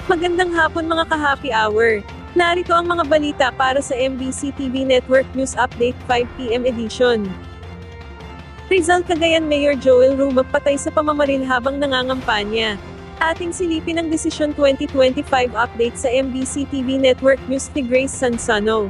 Magandang hapon mga ka-happy hour. Narito ang mga balita para sa MBC TV Network News Update 5 PM edition. Rizal Cagayan Mayor Joel Ruma patay sa pamamaril habang nangangampanya. Ating silipin ang Desisyon 2025 update sa MBC TV Network News ni Grace Sansano.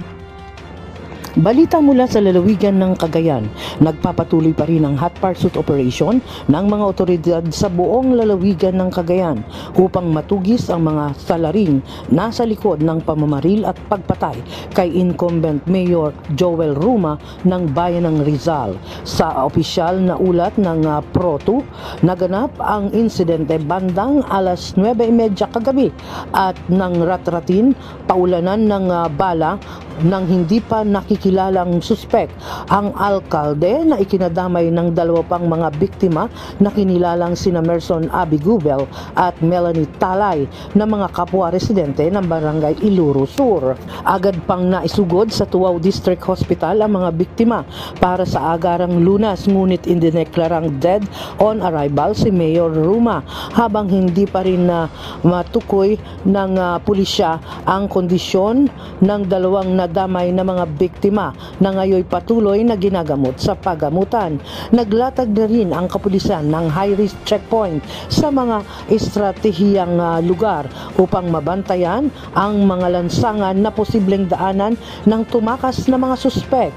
Balita mula sa lalawigan ng Cagayan, nagpapatuloy pa rin ang hot pursuit operation ng mga otoridad sa buong lalawigan ng Cagayan upang matugis ang mga salaring nasa likod ng pamamaril at pagpatay kay incumbent Mayor Joel Ruma ng Bayan ng Rizal. Sa opisyal na ulat ng Pro2, naganap ang insidente bandang alas 9:30 kagabi at nang ratratin paulanan ng bala nang hindi pa nakikilalang suspek ang alkalde na ikinadamay ng dalawa pang mga biktima na kinilalang sina Merson Abigubel at Melanie Talay na mga kapwa residente ng barangay Iluro Sur. Agad pang naisugod sa Tuaw District Hospital ang mga biktima para sa agarang lunas, ngunit indineklarang dead on arrival si Mayor Ruma habang hindi pa rin matukoy ng pulisya ang kondisyon ng dalawang nadamay na mga biktima na ngayon patuloy na ginagamot sa pagamutan. Naglatag na rin ang kapulisan ng high-risk checkpoint sa mga estratehiyang lugar upang mabantayan ang mga lansangan na posibleng daanan ng tumakas na mga suspek.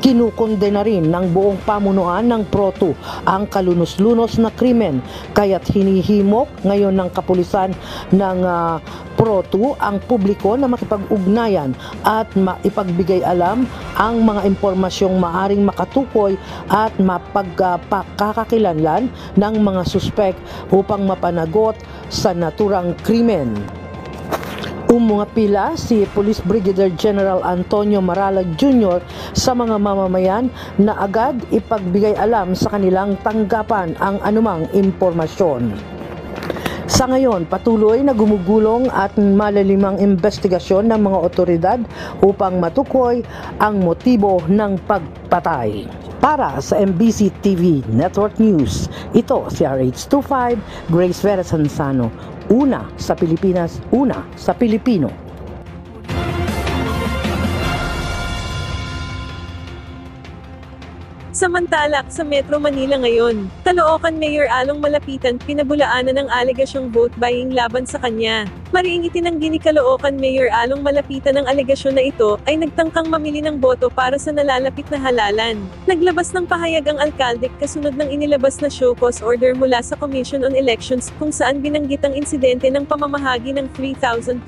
Kinukondena rin ng buong pamunuan ng Pro2 ang kalunos-lunos na krimen, kaya't hinihimok ngayon ng kapulisan ng Pro2 ang publiko na makipag-ugnayan at maipagbigay alam ang mga impormasyong maaring makatukoy at mapagkakakilanlan ng mga suspek upang mapanagot sa naturang krimen. Umungapila si Police Brigadier General Antonio Maralag Jr. sa mga mamamayan na agad ipagbigay alam sa kanilang tanggapan ang anumang impormasyon. Sa ngayon, patuloy na gumugulong at malalimang investigasyon ng mga otoridad upang matukoy ang motibo ng pagpatay. Para sa MBC TV Network News, ito si RH25 Grace Vera Sansano. Una sa Pilipinas, una sa Pilipino. Samantala, sa Metro Manila ngayon, Caloocan Mayor Along Malapitan pinabulaanan ng alegasyong vote buying laban sa kanya. Mariing itinanggi ni Caloocan Mayor Along Malapitan ang alegasyon na ito ay nagtangkang mamili ng boto para sa nalalapit na halalan. Naglabas ng pahayag ang alkalde kasunod ng inilabas na show cause order mula sa Commission on Elections kung saan binanggit ang insidente ng pamamahagi ng 3,225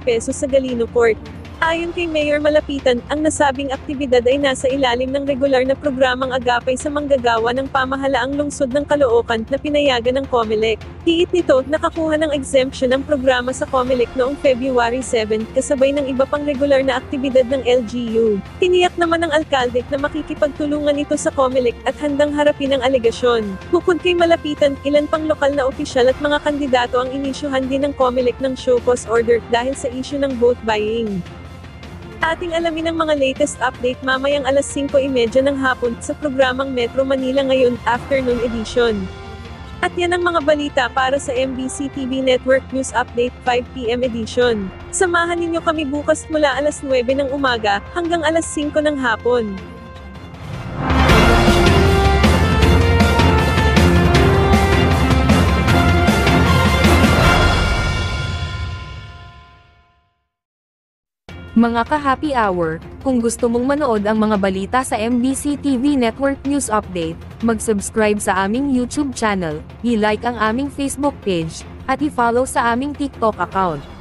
pesos sa Galino Court. Ayon kay Mayor Malapitan, ang nasabing aktibidad ay nasa ilalim ng regular na programang agapay sa manggagawa ng pamahalaang lungsod ng Caloocan na pinayagan ng COMELEC. Hiit nito, nakakuha ng exemption ang programa sa COMELEC noong February 7, kasabay ng iba pang regular na aktibidad ng LGU. Tiniyak naman ng alkalde na makikipagtulungan ito sa COMELEC at handang harapin ang alegasyon. Bukod kay Malapitan, ilan pang lokal na opisyal at mga kandidato ang inisyuhan din ng COMELEC ng show cause order dahil sa issue ng vote buying. Ating alamin ang mga latest update mamayang alas 5:30 ng hapon sa programang Metro Manila Ngayon Afternoon Edition. At yan ang mga balita para sa MBC TV Network News Update 5 PM edition. Samahan ninyo kami bukas mula alas 9 ng umaga hanggang alas 5 ng hapon. Mga ka-happy hour, kung gusto mong manood ang mga balita sa MBC TV Network News Update, mag-subscribe sa aming YouTube channel, i-like ang aming Facebook page, at i-follow sa aming TikTok account.